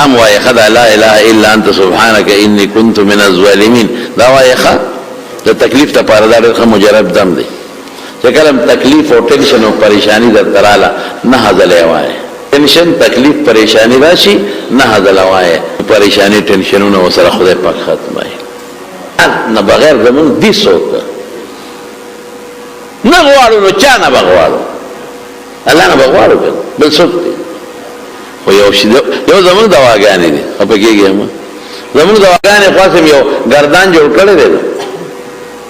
ام وای خدا لا اله الا انت سبحانك اني كنت من الظالمين دا وای خا د تکلیف ته پاردار خو مجرب دم دی چې کلم تکلیف او ټینشن او پریشانی در تراله نه حاصله وای ټینشن تکلیف پریشانی راشي نه حاصله وای پریشانی ټینشنونه وسره خدای پاک ختمای نه بغیر زمون دي څوک نه غواړو نو چا نه بغواړو الله نه بغواړو بل څوک دی خو یو زمون دواګانې دي په کېږي زمون دواګانې خاصم یو گردان جوړ کړی دی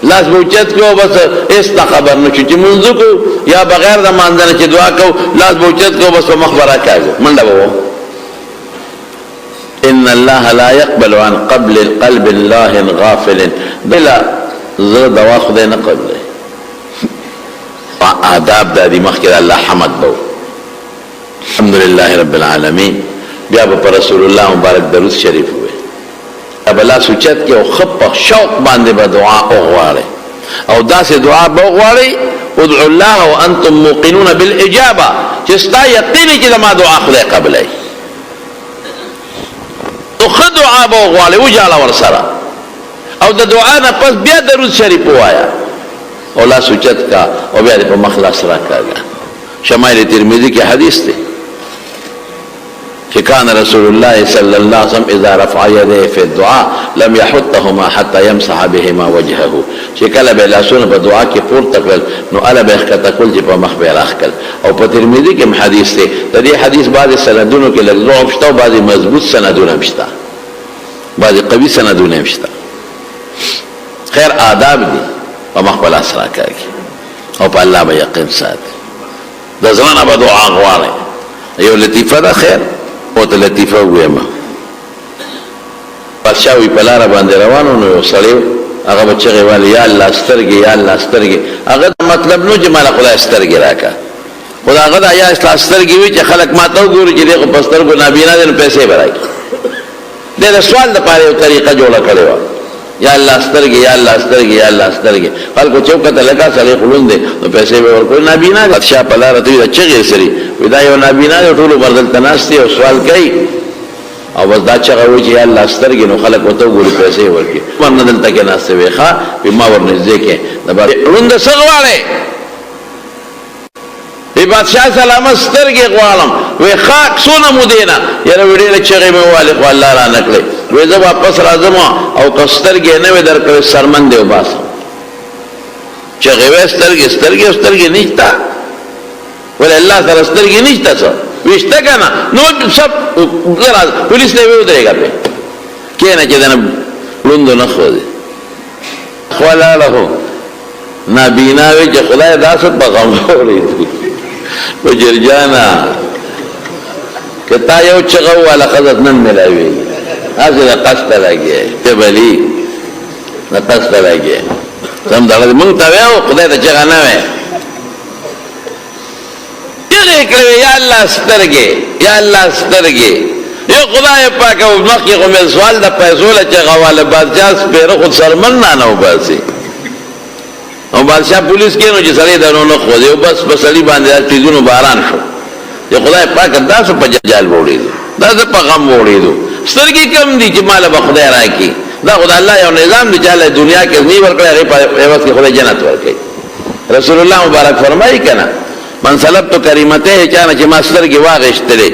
لاس بوچت کو بس اس تا خبر نو چې منځو کو یا بغیر د مانځنه چې دعا کو لاس بوچت کو بس مخبره کوي منډه وو ان الله لا يقبل عن قبل القلب الله غافل بلا زړه دوا خدای نه قبل آداب د دې مخکې الله حمد بو الحمدلله رب العالمین بیا په رسول الله مبارک درود شریف وي بلا سوچت کې او خپ شوق باندې به دعا وغواړي او داسې دعا به وغواړي ادعوا الله وانتم موقنون بالاجابه چې ستا یقین چې ما دعا خدای قبلای او خد دعا به وغواړي وجاله ور سره او د دعا نه پس بیا درود شریف وایا او لا سوچت کا او بیا په مخلص راکاږي شمائل ترمذی کې حدیث دی كان رسول الله صلى الله عليه وسلم إذا رفع يديه في الدعاء لم يحطهما حتى يمسح بهما وجهه شكل بلاسون بدعاء کې پورته کړل نو الا به ښکته کول چې په مخ به راخکل او په ترمذی کې حدیث دی د دې حدیث بعض سندونو کې لږ ضعف شته او بعض مضبوط سندونه شته بعض قوي سندونه شته خیر آداب دي او مخ بل اسرا کوي او په الله به یقین ساتي د ځوانه به دعا غواړي یو لطیفه ده خیر او ته لطیفه ویما پښاوی په لار باندې روانو نو سړی هغه بچی والی یا الله سترګې یا الله سترګې هغه مطلب نو چې مال خدای سترګې راکا خدای هغه یا سترګې وی چې خلک ماته وګوري چې دغه پسترګو نابینا دي پیسې ورای دا سوال د پاره یو طریقه جوړه کړو یا الله سترګې یا الله سترګې یا الله سترګې خلکو چوکته لگا سړی خلوند دي نو پیسې به ورکول نابینا بادشاہ په لار ته چغې سری ودا یو نابینا ټول بدل تناستي او سوال کوي او بس دا چغه وی چې الله سترګې نو خلک وته ګوري پیسې ورکي باندې دلته کې ناسه ویخه په ما ورنځ کې د روند سغواله ای بادشاہ سلامت سترګې غوالم وی خاک سونه مودینا یره ویډیو چغې مې والي خو الله را نکړي وی زه واپس راځم او کسترګې نه وې درکړې سرمن دی وباسم چغې وې سترګې نشتا ول الله تعالی سترګې نشتا څه وشته کنه نو سب راز پولیس نه وې درېګا په کینه چې دنه لوند نه خو دي خلا له نبینا وی چې خدای داسه پیغام ورې وجرجانا کتا یو چغو والا خزت نن ملاوی هذا قصد لګي تبلی نه قصد لګي سم دا مونږ ته وایو خدای ته چغه نه وای یې کړو یا الله سترګې یا الله سترګې یو خدای پاک او مخکې کوم سوال د پیسو له چغه والا بادشاہ سپیره خود سرمن نه نو باسي او بادشاہ پولیس کې نو چې سړی درو نه خو دی بس بسړي باندې تیزونو باران شو چې خدای پاک داسې په جال وړي داسې په غم وړي سترګې کم دي چې مال به خدای راکړي دا خدای الله یو نظام دی چې دنیا کې نی ورکړي هغه په ایواز کې خدای جنت ورکړي رسول الله مبارک فرمایي کنه من سلبت کریمته چانه چې ما سترګې واغشتلې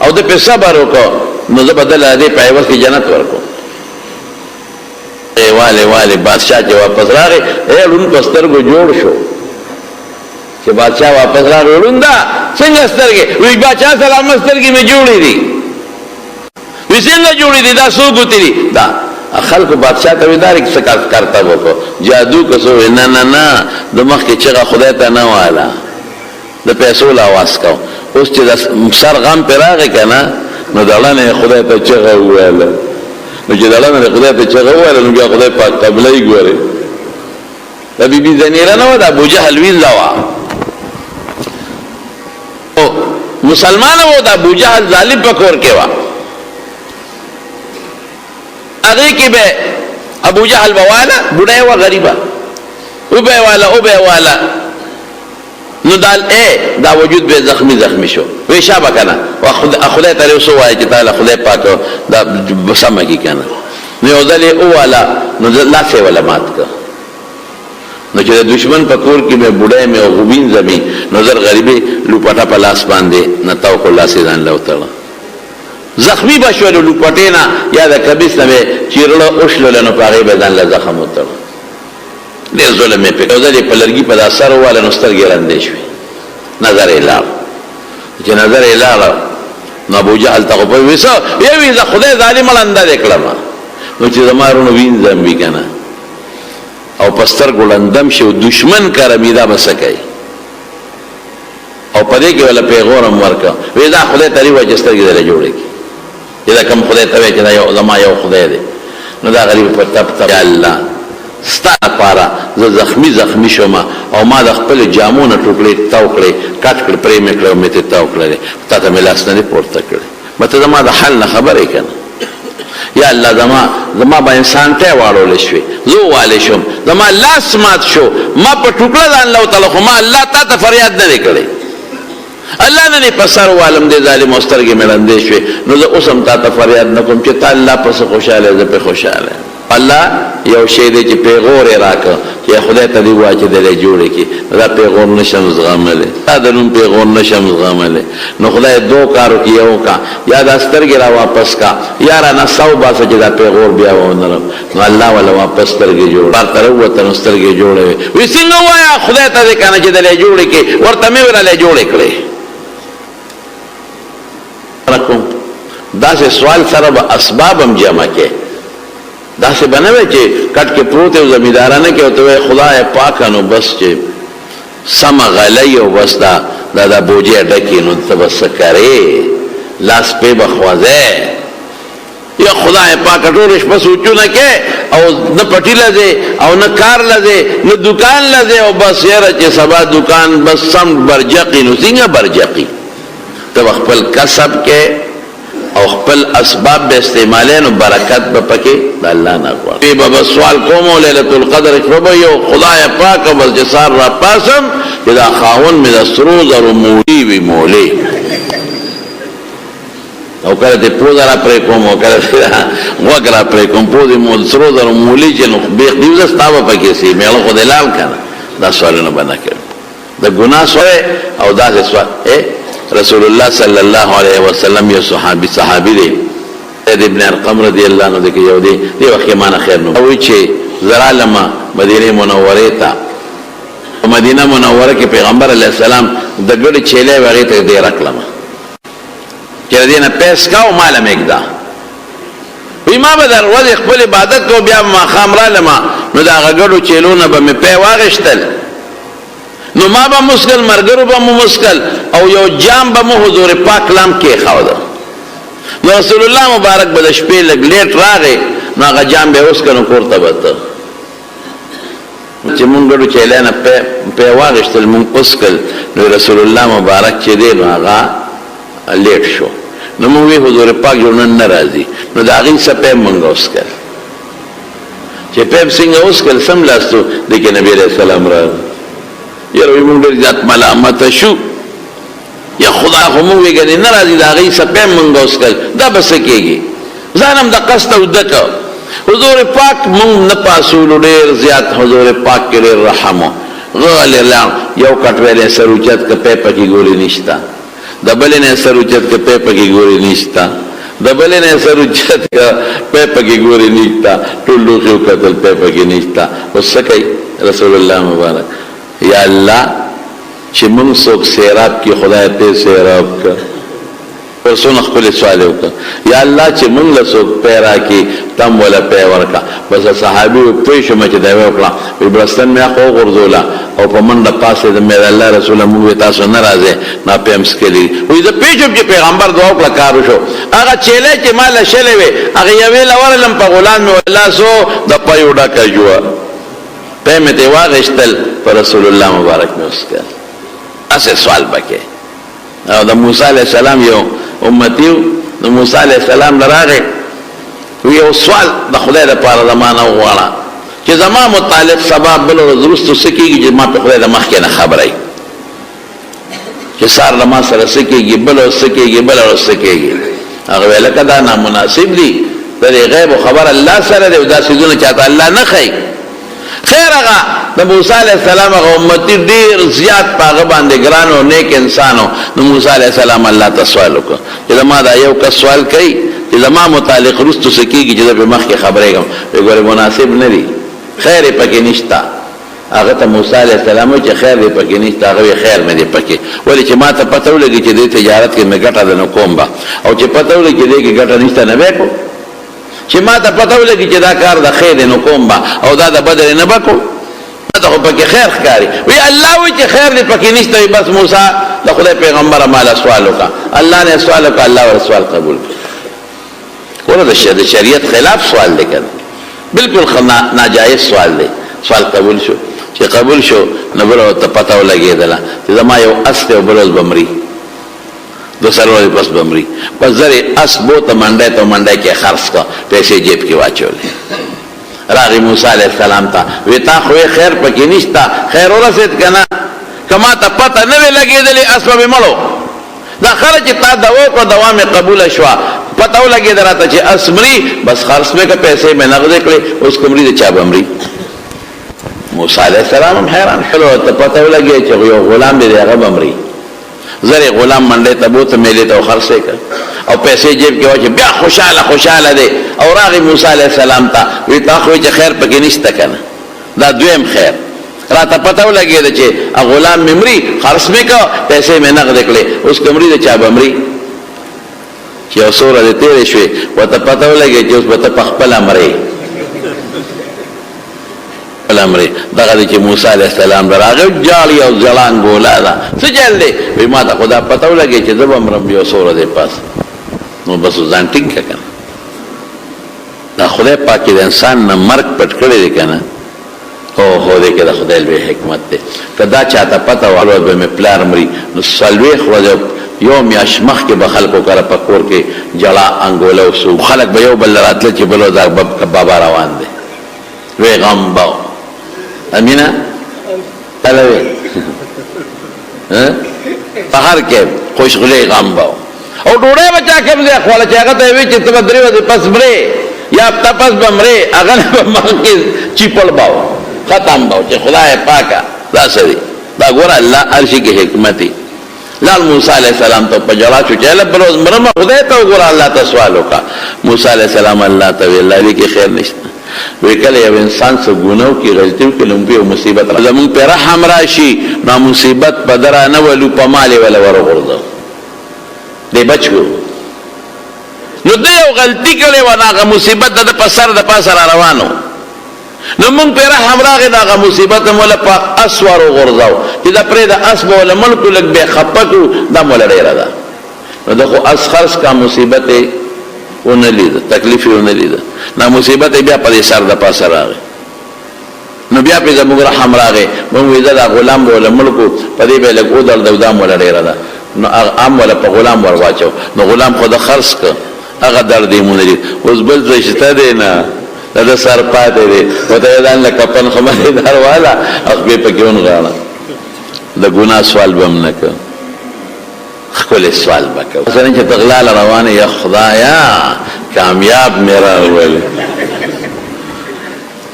او د په صبر وکړو نو زه بدل دې په ایواز کې جنت ورکړم والی بادشاہ چې واپس راغی لون په سترګو جوړ شو چې بادشاہ واپس راغی لوندا څنګه سترګې وی بادشاہ سلامت سترګې مې جوړې دي وی څنګه جوړې دي دا څو ګوتې دا خلق بادشاہ ته ویدار کې څه کارتا وکړو جادو کسو نه د مخ کې چې خدای ته نه والا د پیسو لا واس کو اوس چې سر غم پر راغی کنه نو دلانه خدای ته چې ویل نو چې دلانه خدای ته چغه وایي نو بیا خدای پاک قبلای ګوري د بیبي زنیره نه و د ابو جهل ویلا وا او مسلمان و د ابو جهل ظالم پکور کې وا هغه کې به ابو جهل بوالا بډای و غریبا او به والا نو دا وجود به زخمی شو وی شابه کنه خدای ته اوس وایي چې تعالی خدای پاک دا سمه کی کنه نو یو ځل والا نو لاسه ولا مات کا نو چې دشمن په کور کې مې بډای مې غوبین زمي نظر غریبي لوپټا په لاس باندې نتاو کو لاسه ځان لوتړه زخمی بشول لوپټینا یا د کبيس نه چیرړه اوښلل نو پاره به ځان له زخم وتړه دې ظلم په ځلې په لرګي په اثر والا نستر ګرندې شوی نظر اله چې نظر اله نو ابو جهل ته په وسه یوي ز خدای ظالم لنده وکړه نو چې زمارونو وین زم وکنه او پستر ګلندم شو دشمن کرمیدا بسکای او پدې کې ولا پیغورم ورکا وې دا خدای تری وجستر کې دلې جوړې کی دا کوم خدای ته چې دا یو زما یو خدای دی نو دا غریب په تپ الله ستا پارا زخمی شوما او ما د خپل جامونه ټوکړې تاوکړې کټ کړ پرې مې کړو مې ته تاوکړې تا ته مې لاس نه پورته کړې مته زما د حل نه خبرې کنه یا الله زما با انسان ته واړول شوی زه والي شم زما لاس مات شو ما په ټوکړه ځان لو تعالی خو ما الله تا ته فریاد نه کړې الله نه پسر والم دې ظالم واسترګې ملندې شوی نو زه اوسم تا ته فریاد نه کوم چې تعالی پس خوشاله زه په خوشاله الله یو شی دې چې پیغور راکړه چې خدای ته دی واچې دې جوړې کی دا پیغور نشم زغمله دا دنو پیغور نشم زغمله نو خدای دو کارو کیو کا یا د استرګې را واپس کا یا را نه سو باسه چې دا پیغور بیا ونه نو الله ولا واپس ترګې جوړ بار تر وته نو سترګې جوړې وې څنګه وایا خدای ته دې کنه چې دې جوړې کی ورته مې ورله جوړې کړې رقم دا سه سوال سره اسباب هم جمع کې دا سے بنوے چے کٹ کے پروتے ہو زمیدارانه کې ہوتے خدای پاکانو بس چے سم غلی او بس دا بوجه ډکی نو تبس کرے لاس پہ بخوازه یا خدای پاک ټولش بس اوچو نه کې او نه پټی لزه او نه کار لزه نه دکان لزه او بس یاره چې سبا دکان بس سم برجقی نو څنګه برجقی تب خپل کسب کې او خپل اسباب به استعمالین او برکت به پکې د الله نه غواړي به سوال کوم ليله القدر شوبه یو خدای پاک او جسار را پاسم دا خاون می د سرود او مولی وی مولی او کله ته پوزا را پرې کوم او کله وګرا پرې کوم پوزې مو سرود او مولی جنو به دیوز ستاوه پکې سي مې خدای لال کنه دا سوالونه بنا کړ د ګناه سره او دا سوال رسول الله صلی الله علیه وسلم یو صحابی دی ابن ارقم رضی الله عنه دغه یو دی وخت معنا خیر نو وی چې زرالما مدینه منوره ته مدینه منوره کې پیغمبر علیه السلام د ګړي چيله وغه ته دی راکلم چې دینه پیس کاو مال مګدا وی ما به دروازه خپل عبادت کو بیا ما خامره لما نو دا غړو چيلونه به مې په واغشتل نو ما با مسکل مرگرو با مسکل او یو جام با حضور پاک لام کې خواده نو رسول الله مبارک با شپې لګ لیټ راغی نو هغه جام به اوس کنو کوړه بته چې مونږ ګړو چیلانه په واغشتل مونږ اوسکل نو رسول الله مبارک چې دی نو هغه لیټ شو نو موږ حضور پاک جوړن ناراضي نو دا غي سپه مونږ اوسکل چې په څنګه اوسکل سم لاستو دغه نبی رسول الله را یروي مونږ ډېر ځات ملامت شو یا خدا هم ویګنی ناراضي دا غي سپه مونږ اوسکل دا بس کېږي ځانم د قصد او دک حضور پاک مونږ نه پاسول ډېر زیات حضور پاک کې رحم غل الله یو کټویلې سروچت کپه پکې ګولې نشتا دبلې نه سروچت کپه پکې ګولې نشتا دبلې نه سروچت کپه پکې ګولې نشتا ټولو خو قتل په پکې نشتا وسکای رسول الله مبارک یا الله چې موږ څوک سیراب کې خدای ته سیراب کا پرسون خپل سوال وکړه یا الله چې موږ له څوک پیرا کې تم ولا پی ورکا بس صحابي په شوم چې دا وکړه وبرستان مې خو غرزولا او په منډه پاسه د مې الله رسول موږ تاسو ناراضه نه پېم سکلی وې دا پیجوب چې پیغمبر دعا وکړه کارو شو هغه چيله چې مال شلې وي هغه یوې لورلم په غلام مې الله سو د پيوډا کجوا په مې دی واغشتل پر رسول الله مبارک مې وسکه اسه سوال بکې او د موسی علی السلام یو امتی د موسی علی السلام لراغه یو سوال د خدای لپاره زمانه وغواړه چې زما متعلق سبب بل ورځ سکیږي چې ما په خدای د مخ کې نه خبرای چې سار لما سره سکیږي بل او سکیږي بل او سکیږي هغه ویل کدا نامناسب دي د غیب خبر الله سره دی او دا سيزونه چاته الله نه خي خیر هغه د موسی علی السلام هغه امتی ډیر زیات پاغه باندې ګران او نیک انسانو نو موسی علی السلام الله ته سوال وکړ چې ما دا یو کس سوال کوي چې زما متعلق رستو سکیږي چې په مخ کې خبرې کوم وګوره مناسب نه دي خیر پکې نشتا هغه ته موسی علی السلام چې خیر دې پکې نشته هغه خیر مې دې پکې ولې چې ما ته پته ولګي چې دې تجارت کې مې ګټه ده نو کوم با او چې پته ولګي چې دې کې ګټه نشته نه وکړو چې ما ته پته ولګي چې دا کار د خیر نو کوم با او دا د بدر نه بکو ته پکې خیر ښکاری وی الله وی چې خیر دې پکې نشته بس موسی د خدای پیغمبر مال سوال وکړه الله نے سوال وکړه الله ور سوال قبول کړ ورته د شریعت خلاف سوال لیکل بالکل ناجائز سوال دی سوال قبول شو چې قبول شو نو بل ته پته ولګېدله چې زما یو اس ته بلوز بمري دو سرور پس بمري پس زری اس بو ته منډه ته منډه کې خرڅ کا پیسې جیب کې واچولې راغی موسی علیہ السلام ته وی تا خو خیر پکې نشتا خیر ورسېد کنه کما ته پته نه لګېدلې اس به مړو دا خرج تا دوا کو دوا مې قبول شوا پته ولګېد راته چې اسمري بس خرڅ مې کا پیسې مې نغد کړې اوس کومري د چا بمري موسی علیہ السلام حیران حلو ته پته ولګي چې یو غلام دی هغه بمري زری غلام منډه ته بوت میلې ته خرڅه کړ او پیسې جیب کې واچي بیا خوشاله دی او راغی موسی علیہ السلام ته وی تا خو چې خیر پکې نشته کنه دا دویم خیر راته پته ولګي چې غلام ممري خرڅ مې کا پیسې مې نغد کړې اوس کومري د چا بمري چې اوسوره دې تیرې شوې وته پته ولګي چې اوس به ته خپل امرې الامر دغه چې موسی علیہ السلام راغی جالی او ځلان ګولا دا څه چل دی وی ما ته خدا پته ولګي چې زب امرم یو سوره دې پاس نو بس ځان ټینګ کړه دا خدای پاک دې انسان نه مرګ پټ کړی دی کنه او هو دې کې د خدای له حکمت دی کدا چاته پته والو به مې پلار مری نو سلوي خو یوم یشمخ کې به خلکو کرا پکور کې جلا انګولا او سو خلک به یو بل راتل چې بلو دا بابا روان دی وی غم باو امینا تلوی پہر کے خوشغلی غم باو او ډوډۍ بچا کم دے خواله چې هغه ته وی چې تب درې ورځې پس مړې یا تپس بمړې هغه په مخ کې چیپل باو ختم باو چې خدای پاکا دا سړي دا ګور الله ارشي کې حکمت لال موسی علیہ السلام ته پجړا چې چاله بروز مرمه خدای ته ګور الله ته سوال وکا موسی علیہ السلام الله ته وی الله دې کې خیر نشته وکله یو انسان څه ګناو کې غلطي وکړي لومبي او مصیبت زمون پر رحم راشي نو مصیبت بدر نه ولو په مال ولا ورغورځو دې بچو نو دې یو غلطي کړي و نه مصیبت د پسر د پاسه روانو نو مونږ پر رحم راغی دا مصیبت مولا په اسوار غورځاو چې دا پرې د اسب ول ملک لګ به خپکو دا مولا ډیر ده نو دغه اسخرس کا مصیبت ونه لید تکلیف ونه لید نا مصیبت بیا په سر د پاسه راغی نو بیا په زموږ رحم راغی مونږ ویل دا غلام ول ملکو په دې به لګو در دودام ولا ډیر ده نو ام ولا په غلام ور واچو نو غلام خود خرڅ ک هغه درد یې مونږ لید اوس بل څه شته دی نه دا سر پاتې دی وته ځان له کپن خمه دار والا اخبي پکېون غاړه د ګنا سوال بم نه ک خپل سوال وکړه څنګه چې تغلال روانه یا خدایا کامیاب میرا ول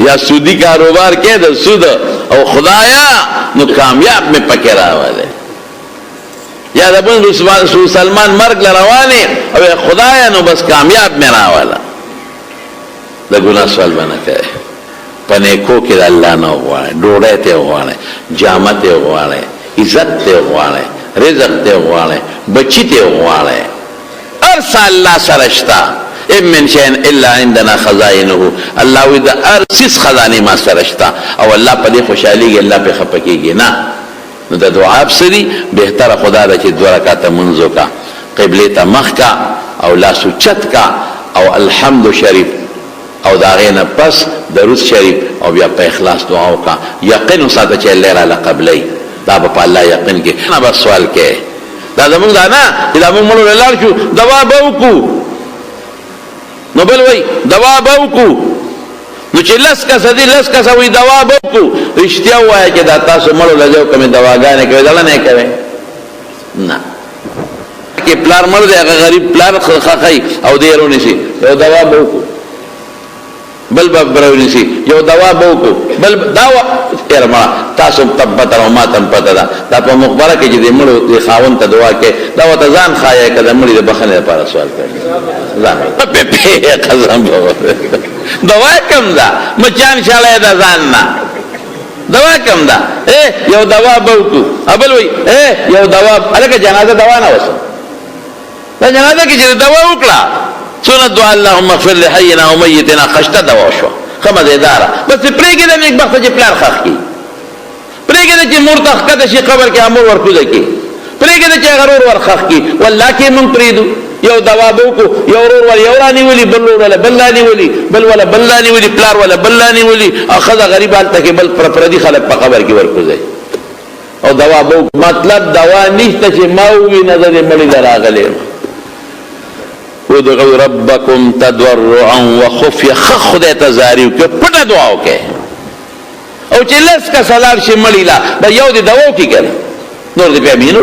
یا سودی کاروبار کې د سود او خدایا نو کامیاب می پکې راواله یا د بن رسول سلمان مرګ روانه او خدایا نو بس کامیاب می راواله د ګنا سوال باندې کوي پنه کو کې الله نو غواړي ډوړې ته غواړي جامه ته غواړي عزت ته غواړي رزق ته غواړي بچی ته غواړي ارسل الله سرشتا ام من شيء الا عندنا خزائنه الله اذا ارسس خزانه ما سرشتا او الله په دې خوشالي الله په خپکیږي نه نو د دعا بسري بهتره خدا د چې دوه رکعات منځو کا قبله ته مخ کا او لا سوچت کا او الحمد شریف او دا غینه پس درود شریف او بیا په اخلاص دعا وکا یقین ساته چې الله را قبلې دا په الله یقین کې نه بس سوال کې دا زموږ دا نه چې دا موږ مړو لاله شو دوا بوکو نو بل وای دوا بوکو نو چې لس کا سوي دوا بوکو رښتیا وایي چې دا تاسو مړو لږه کوم دواګانې کوي دل نه کوي نه کې پلار مړ دی هغه غریب پلار خخای او دې رونی شي یو دوا به وکړو بل برونی شي یو دوا به وکړو بل دوا ارما تاسو تبت او ما تم پته دا په مخبره کې چې دې مړ دې خاون ته دعا کې دا وته ځان خایې کده مړ دې بخنه لپاره سوال کوي ځان په قسم دوا کم دا مچان شاله دا ځان نه دوا کم دا یو دوا به وکړو ابل وی یو دوا الګه جنازه دوا نه وسه دا جنازه کې چې دوا وکړه سنت دعا اللهم اغفر لحينا وميتنا خشته دوا شو خمه اداره بس پرېګه د نیک بخت چې پلار خخ کی پرېګه چې مرتخ کده شي قبر کې امر ورکوځي کی پرېګه چې غرور ورخخ کی والله کې مون پریدو یو دوا بوکو یو ورور ول یو رانی ولي بل ولا بلانی ولي بل ولا بلانی ولي پلار ولا بلانی ولي اخذ غریب حالت کې بل پردي خلک په قبر کې ورکوځي او دوا بو مطلب دوا نشته چې ماوي نظر مړی دراغله ودعوا ربکم تضرعا وخفیا خدای ته زاری وکړه پټه دعا وکړه او چې لس کا سلام شي مړی لا دا یو دې دوا وکړي کنه نور دې په امینو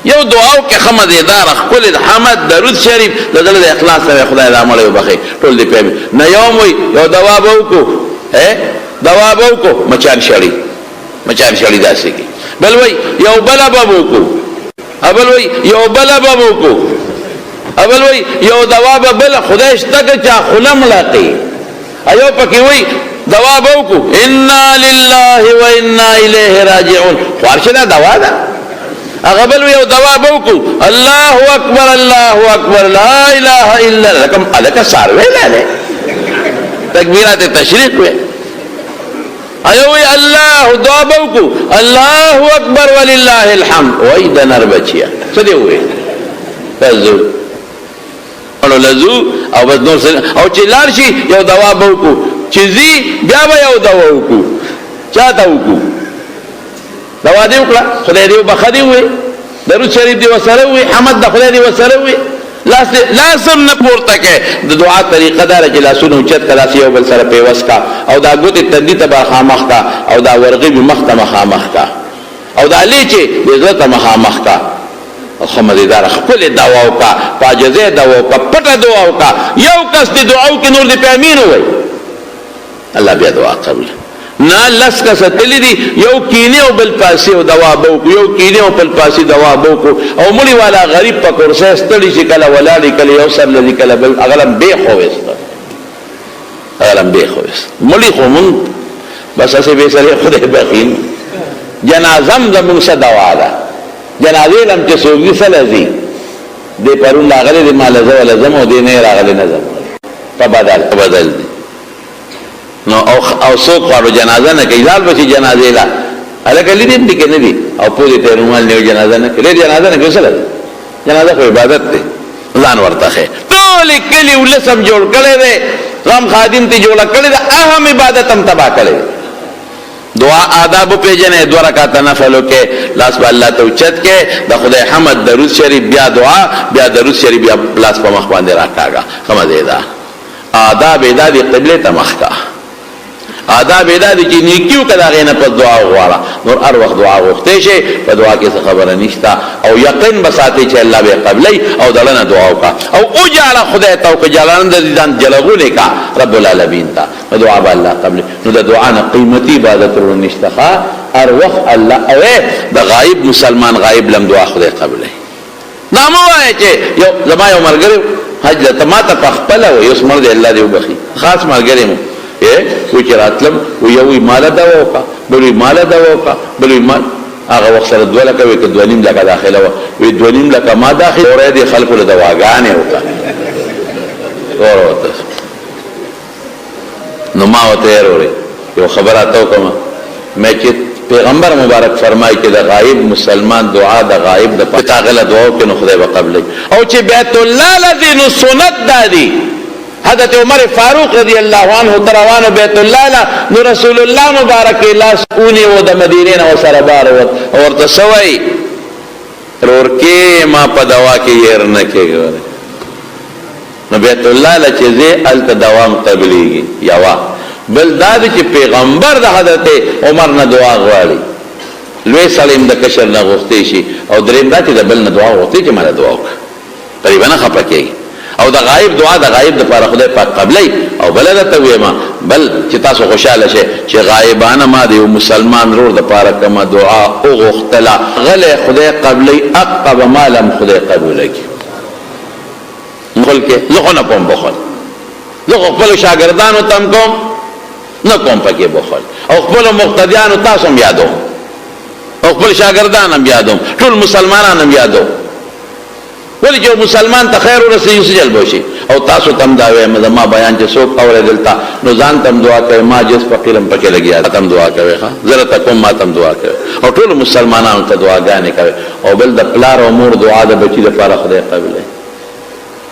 یو دعا وکړه خمد ادار خپل حمد درود شریف د دل اخلاص سره خدای دا مړی وبخي ټول دې په نه یوم یو دوا وکړو دوا وکړو مچان شړی داسې کی بل وای یو بل وکړو ابل وای یو بل وکړو اول وی یو دوا بل خدای شته چا خلم لاقي ایو پکې وی دوا بوکو انا لله و انا الیه راجعون خارشدا دوا ده هغه بل یو دوا بوکو الله اکبر لا اله الا الله کوم الک سار ویلاله تکبیرات تشریق وی ایو وی الله دوا بوکو الله اکبر ولله الحمد وای د نر بچیا څه دی وی تاسو لزو او بس نور سره او چې لار شي یو دوا به وکړو چې زی بیا به یو دوا وکړو چاته وکړو دوا دی وکړه خدای دې وبخدي وي درود شریف دی وسره وي حمد د خدای دی وسره وي لازم نه پورته کې د دعا طریقه دار چې لاسونو چت کړه یو بل سره پیوس کا او دا ګوتې تندې ته خامخ کا او دا ورغي به مخ ته مخامخ کا او دا لیچې د عزت مخامخ کا خمد دار خپل دعا وکا پاجزه دعا وکا پټه دعا وکا یو کس دی دعا وکي نور دی په امین وای الله بیا دعا قبول نه لس کس تللی دی یو کینه او بل پاسه او دعا بو یو کینه او بل پاسه دعا بو او مړي والا غریب په کورسه ستړي چې کله ولالي کله یو سر لذي کله بل اغلم به خويست مړي خو مون بس اسه به سره خدای بخین جنازم زمون څه دعا ده جنازې لم چې سوګي سلازي دې پرون لاغله دې مال زو ولا زمو دې نه راغله نه زمو په بدل دي نو او څوک وارو جنازه نه کوي ځال بچي جنازې لا الګ لیدم دي کنه دي او په دې ته رومال نه جنازه نه کوي جنازه نه کوي سره جنازه خو عبادت ده ځان ورته ټول کلی ولسم جوړ کړي دي غم خادم ته جوړ کړي ده اهم عبادت هم تبا کړي دعا آداب په جنې 2 رکعات نفلو کې لاس په الله ته اوچت کې د خدای حمد درود شریف بیا دعا بیا درود شریف بیا لاس په مخ باندې راکاګه خمدې دا آداب ادا دی قبله ته مخکا آداب ادا دی چې نیکیو کدا غینه په دعا غواړه نور هر وخت دعا غوښته شي په دعا کې څه خبره نشتا او یقین بساتي چې الله به قبلې او دلنه دعا وکا او اجعل خدای ته او جلالان د ځان جلغونه کا رب العالمین تا دعا به الله قبل نو د دعا نه قیمتي عبادت ورنشتخه هر وخت الله او د غایب مسلمان غایب لم دعا خدای قبلې نامو وای چې یو زما یو مرګره حج ته ما ته خپل او یو سمر دی الله دی وبخي خاص مرګره مو و چې راتلم و یوې مال دا وکا بلې مال دا وکا بلې مال هغه وخت سره 2 لکه وې ک 2.5 لکه داخله و 2.5 لکه ما داخله اورې دي خلکو له دواګانې وکا ورته نو ما وته اورې یو خبره تاو کوم مې چې پیغمبر مبارک فرمایي چې د غایب مسلمان دعا د غایب د پتا غله دعا کوي نو خدای وقبلې او چې بیت الله الذي نو سنت دادي حضرت عمر فاروق رضی اللہ عنہ تروان بیت اللہ نو رسول اللہ مبارک اللہ سکونی و دا مدینین و سربار اور تسوئی رورکی ما پا دوا کی یر نکی گوری نو بیت اللہ لچیزے علت دوام قبلیگی یوا بل دادی چی پیغمبر دا حضرت عمر نا دعا غوالی لوی سړی هم د کشر نه غوښتی شي او دریم دا چې د بل نه دعا غوښتي چې ماله دعا وکړه قریبا نه خفه کېږي او د غایب دعا د غایب دپاره خدای پاک قبلی او بله درته ویم بل چې تاسو خوشحاله شئ چې غایبانه ما د یو مسلمان رور دپاره کومه دعا وغوښتله غلی خدای قبلی اقب ما لم خدای قبوله کړي بخل کې زه خو نه کوم بخل زه خو خپلو شاګردانو ته هم کوم نه کوم پکې بخل او خپلو مقتدیانو تاسو هم یادوم او خپل شاګردان هم یادوم ټول مسلمانان هم یادوم ولی چې مسلمان ته خیر ورسېږي څه جلب وشي او تاسو ته هم دا وایم زما بیان چې څوک اورېدل تا نو ځان ته هم دعا کوئ ما جس فقیر هم پکې لګیا ته هم دعا کوئ ښه زه راته کوم ما ته هم دعا کوئ او ټولو مسلمانانو ته دعاګانې کوئ او بل د پلار او مور دعا د بچي لپاره خدای قبلوي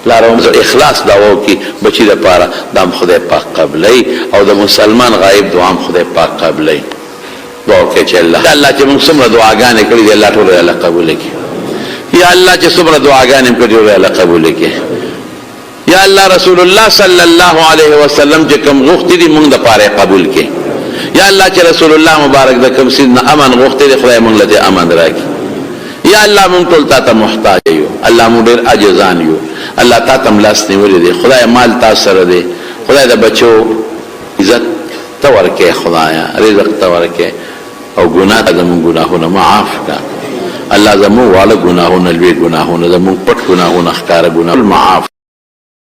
پلار او مور اخلاص دعا وکړي بچي لپاره دا هم خدای پاک قبلوي او د مسلمان غایب دعا هم خدای پاک قبلوي دعا وکړئ چې الله چې موږ څومره دعاګانې کړي دي الله ټول الله قبول کړي یا الله چې څومره دعاګانې کړي دي الله قبول کړي یا الله رسول الله صلی الله علیه وسلم چې کوم غوښتي دي موږ دپاره قبول کړي یا الله چې رسول الله مبارک د کوم سیدنا امن غوښتي دي خدای موږ له امن راکړي یا الله موږ ټول تا ته محتاج یو الله موږ ډېر عاجزان یو الله تا ته لاس نیولې دي خدای مال تا سره دی خدای د بچو عزت ته ورکړي خدایا رزق ته ورکړي او ګناه ته زموږ ګناهونه معاف کړه الله زموږ واړه ګناهونه لوی ګناهونه زموږ پټ ګناهونه ښکاره ګناهونه معاف